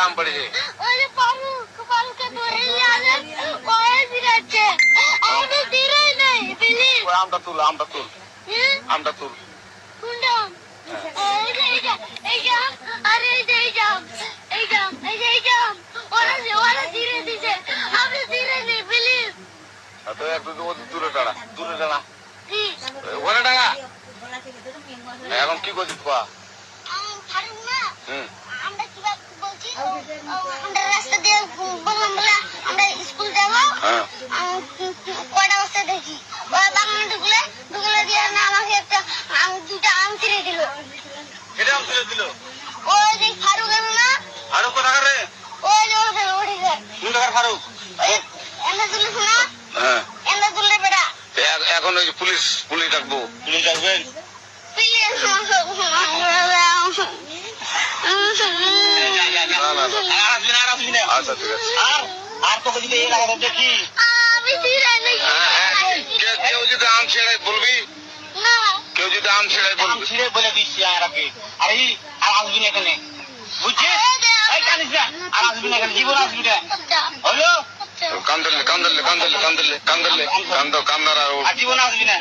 আম পড়েছে? ওরে পারুকে ধরে নিয়ে আসেন, ওই বিরাচ্ছে। আমি দিরাই নাই, প্লিজ। ওই আমটা তুল, আমটা তুল, আমটা তুল। কোনটা আম? এই যে আম, আরে এই যে আম, এই যে আম, এই যে আম। ওরা ধীরে দিছে, আপনি ধীরে নেই, প্লিজ। তো একটু দূরে টানা, দূরে টানা। জি। ওখানে টানা। এখন কি করছিস পা? ফারুক না, হুম। আমরা কিভাবে বলছি, আমরা রাস্তা দিয়ে বললাম বলে আমরা স্কুল যাবো। কয়টা বস্তা দেখি ওরা বাগানে ঢুকলে দিয়ে না আমাকে দুটা আম ছিঁড়ে দিল। কেটে আম ছিঁড়ে দিল? ওই যে ফারুক এলো না, ফারুক কোথাকার রে? ওই যে ওখানে উঠেছে। কোন জায়গার ফারুক? ওই এন্দা তুলিস না, হ্যাঁ। এন্দা তুললে বেটা। এখন ওই পুলিশ ডাকবো। পুলিশ ডাকবেন? আচ্ছা ঠিক আছে। আর তোকে যদি এই লাগাতে দেখি, কেউ যদি আম ছেড়ে বলবি, কেউ যদি আম ছেড়ে বলবি, ছিঁড়ে বলে দিচ্ছি আর আগে। আরে আর আসবি না এখানে, বুঝছিস? এই কানিস না, আর আসবি না এখানে, জীবন আসবি না। হলো কান্দলে, কান্দলে, কান্দলে, কান্দলে, কান্দলে, কান্দার আর জীবন আসবি না।